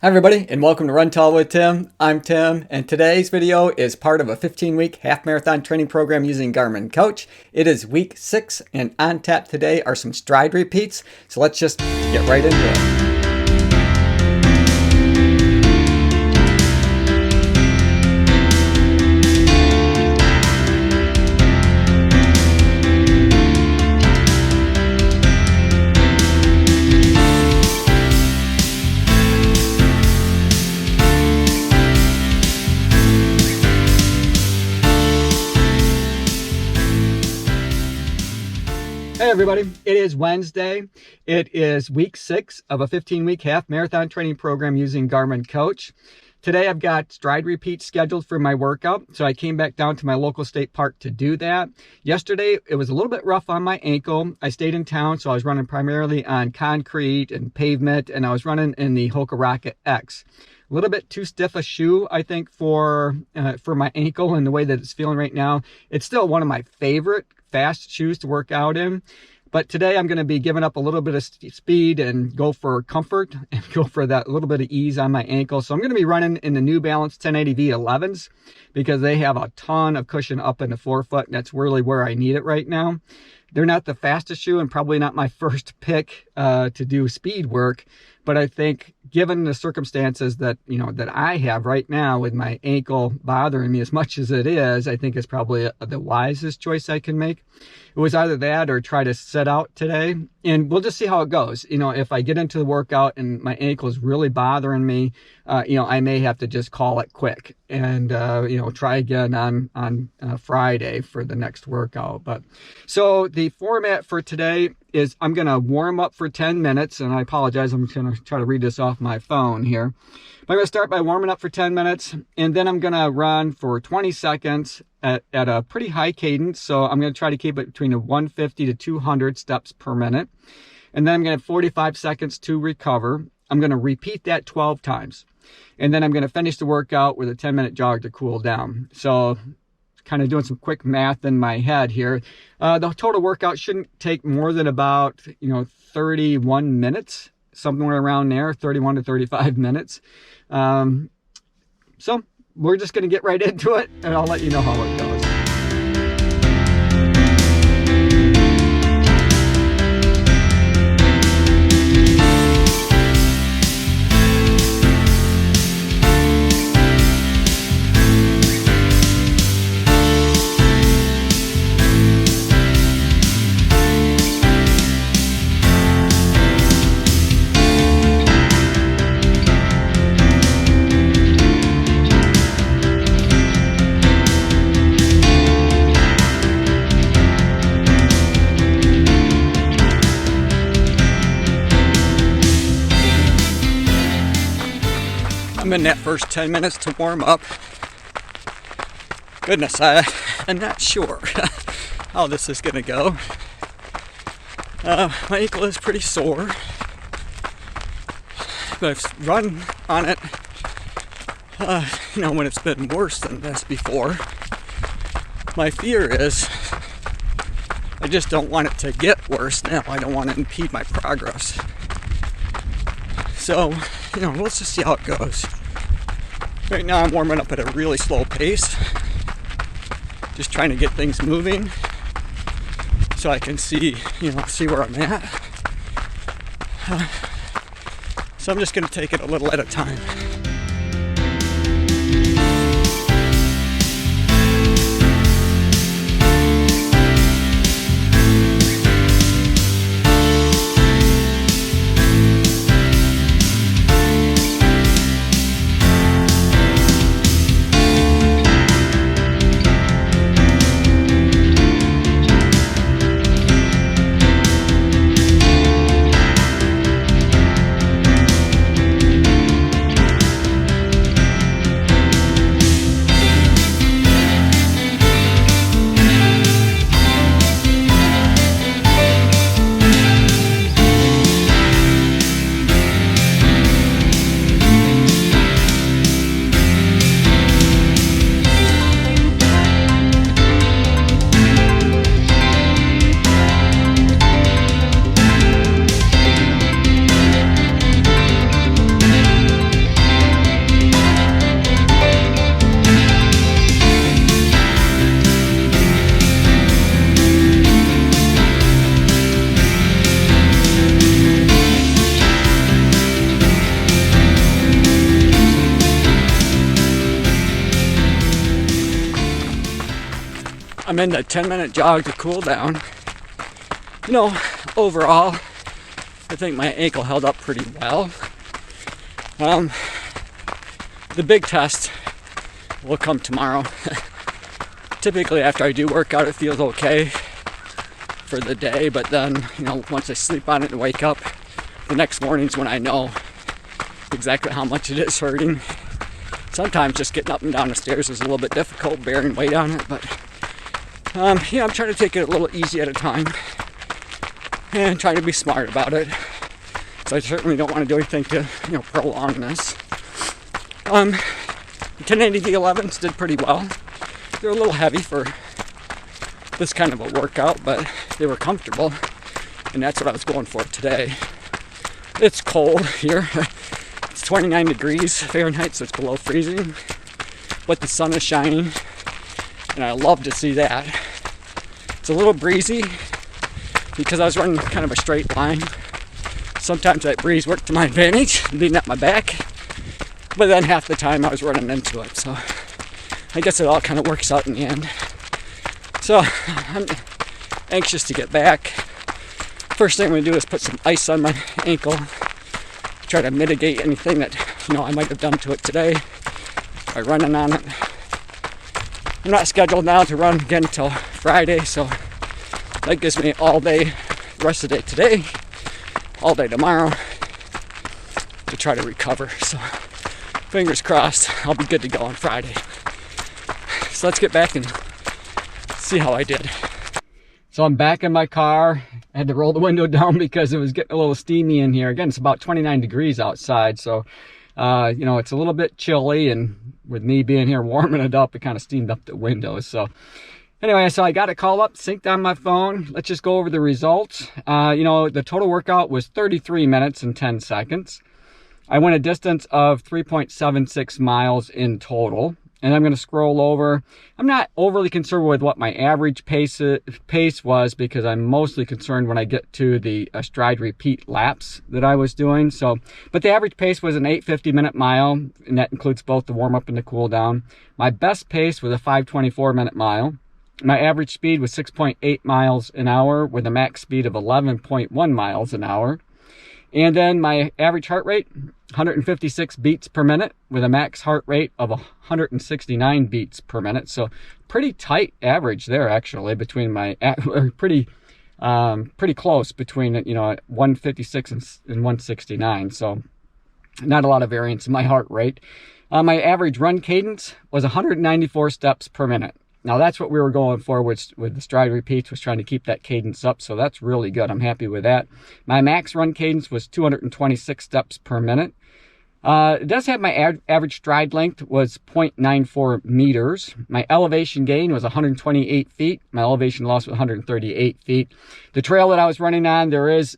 Hi everybody, and welcome to Run Tall with Tim. I'm Tim, and today's video is part of a 15-week half marathon training program using Garmin Coach. It is week 6, and on tap today are some stride repeats, so let's just get right into it. Hey everybody, it is Wednesday. It is week 6 of a 15-week half marathon training program using Garmin Coach. Today I've got stride repeats scheduled for my workout, so I came back down to my local state park to do that. Yesterday it was a little bit rough on my ankle. I stayed in town, so I was running primarily on concrete and pavement, and I was running in the Hoka Rocket X. A little bit too stiff a shoe, I think, for my ankle and the way that it's feeling right now. It's still one of my favorite fast shoes to work out in, but today I'm going to be giving up a little bit of speed and go for comfort and go for that little bit of ease on my ankle. So I'm going to be running in the New Balance 1080 V11s because they have a ton of cushion up in the forefoot, and that's really where I need it right now. They're not the fastest shoe and probably not my first pick to do speed work, but I think given the circumstances that I have right now with my ankle bothering me as much as it is, I think it's probably the wisest choice I can make. It was either that or try to set out today, and we'll just see how it goes. If I get into the workout and my ankle is really bothering me, I may have to just call it quick and try again on Friday for the next workout. But so the format for today is I'm going to warm up for 10 minutes, and I apologize, I'm going to try to read this off my phone here. I'm going to start by warming up for 10 minutes, and then I'm going to run for 20 seconds at a pretty high cadence. So I'm going to try to keep it between 150 to 200 steps per minute. And then I'm going to have 45 seconds to recover. I'm going to repeat that 12 times. And then I'm going to finish the workout with a 10-minute jog to cool down. So kind of doing some quick math in my head here. The total workout shouldn't take more than about 31 minutes, somewhere around there, 31 to 35 minutes. So we're just going to get right into it, and I'll let you know how it goes. I'm in that first 10 minutes to warm up. Goodness, I'm not sure how this is gonna go. My ankle is pretty sore, but I've run on it, when it's been worse than this before. My fear is I just don't want it to get worse now. I don't want to impede my progress. So, let's just see how it goes. Right now I'm warming up at a really slow pace, just trying to get things moving so I can see where I'm at. So I'm just going to take it a little at a time. I'm in the 10-minute jog to cool down. You know, overall, I think my ankle held up pretty well. The big test will come tomorrow. Typically after I do work out, it feels okay for the day, but then, you know, once I sleep on it and wake up, the next morning's when I know exactly how much it is hurting. Sometimes just getting up and down the stairs is a little bit difficult, bearing weight on it, but yeah, I'm trying to take it a little easy at a time and trying to be smart about it. So I certainly don't want to do anything to, you know, prolong this. The 1080 V11s did pretty well. They're a little heavy for this kind of a workout, but they were comfortable, and that's what I was going for today. It's cold here. It's 29 degrees Fahrenheit, so it's below freezing, but the sun is shining, and I love to see that. It's a little breezy because I was running kind of a straight line. Sometimes that breeze worked to my advantage, beating up my back, but then half the time I was running into it, so I guess it all kind of works out in the end. So I'm anxious to get back. First thing I'm going to do is put some ice on my ankle, try to mitigate anything that, you know, I might have done to it today by running on it. I'm not scheduled now to run again until Friday, so that gives me all day, rest of the day today, all day tomorrow to try to recover. So fingers crossed, I'll be good to go on Friday. So let's get back and see how I did. So I'm back in my car. I had to roll the window down because it was getting a little steamy in here. Again, it's about 29 degrees outside, so you know, it's a little bit chilly, and with me being here warming it up, it kind of steamed up the windows. So anyway, so I got a call up, synced on my phone. Let's just go over the results. You know, the total workout was 33 minutes and 10 seconds. I went a distance of 3.76 miles in total. And I'm going to scroll over. I'm not overly concerned with what my average pace was, because I'm mostly concerned when I get to the stride repeat laps that I was doing. So, but the average pace was an 8:50 minute mile, and that includes both the warm up and the cool down. My best pace was a 5:24 minute mile. My average speed was 6.8 miles an hour with a max speed of 11.1 miles an hour. And then my average heart rate, 156 beats per minute with a max heart rate of 169 beats per minute. So pretty tight average there, actually, between my, pretty close between, you know, 156 and 169. So not a lot of variance in my heart rate. My average run cadence was 194 steps per minute. Now that's what we were going for with the stride repeats, was trying to keep that cadence up. So that's really good. I'm happy with that. My max run cadence was 226 steps per minute. It does have my average stride length was 0.94 meters. My elevation gain was 128 feet. My elevation loss was 138 feet. The trail that I was running on, there's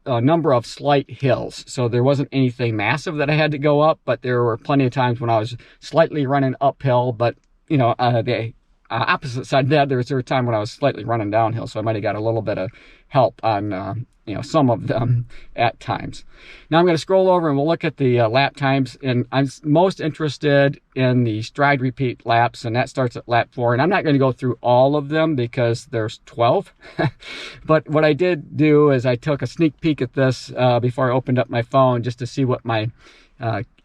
a number of slight hills. So there wasn't anything massive that I had to go up, but there were plenty of times when I was slightly running uphill. But, you know, the opposite side of that, there was a time when I was slightly running downhill, so I might have got a little bit of help on you know, some of them at times. Now I'm going to scroll over and we'll look at the lap times, and I'm most interested in the stride repeat laps, and that starts at lap 4. And I'm not going to go through all of them because there's 12. But what I did do is I took a sneak peek at this before I opened up my phone, just to see what my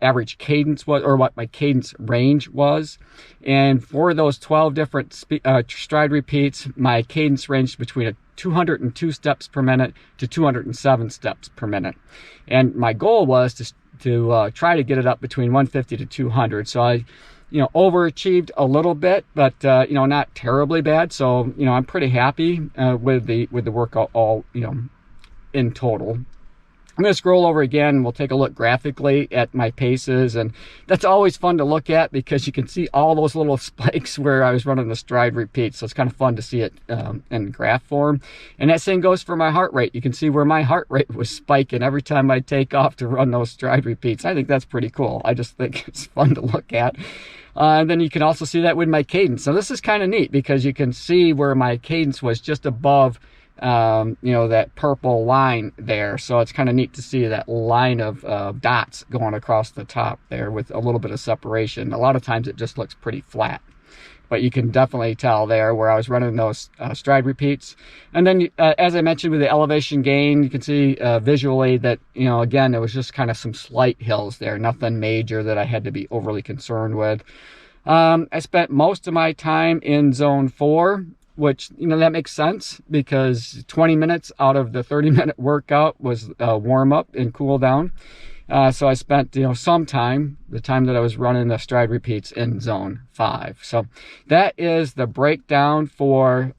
average cadence was, or what my cadence range was. And for those 12 different stride repeats, my cadence ranged between 202 steps per minute to 207 steps per minute. And my goal was to try to get it up between 150 to 200. So I, you know, overachieved a little bit, but you know, not terribly bad. So, you know, I'm pretty happy with the workout all, you know, in total. I'm going to scroll over again, and we'll take a look graphically at my paces, and that's always fun to look at because you can see all those little spikes where I was running the stride repeat. So it's kind of fun to see it in graph form. And that same goes for my heart rate. You can see where my heart rate was spiking every time I take off to run those stride repeats. I think that's pretty cool. I just think it's fun to look at. And then you can also see that with my cadence. So this is kind of neat because you can see where my cadence was just above you know, that purple line there. So it's kind of neat to see that line of dots going across the top there with a little bit of separation. A lot of times it just looks pretty flat. but you can definitely tell there where I was running those stride repeats. And then as I mentioned with the elevation gain, you can see visually that, you know, again, it was just kind of some slight hills there, nothing major that I had to be overly concerned with. I spent most of my time in zone 4, which, you know, that makes sense because 20 minutes out of the 30-minute workout was warm up and cool down. So I spent, you know, some time, the time that I was running the stride repeats, in zone 5. So that is the breakdown for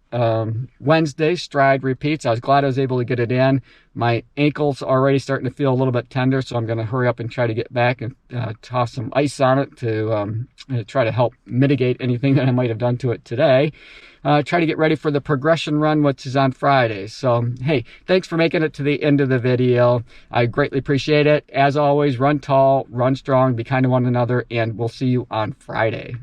Wednesday stride repeats. I was glad I was able to get it in. My ankle's already starting to feel a little bit tender, so I'm going to hurry up and try to get back and toss some ice on it to try to help mitigate anything that I might have done to it today. Try to get ready for the progression run, which is on Friday. So, hey, thanks for making it to the end of the video. I greatly appreciate it. As always, run tall, run strong, be kind to one another, and we'll see you on Friday.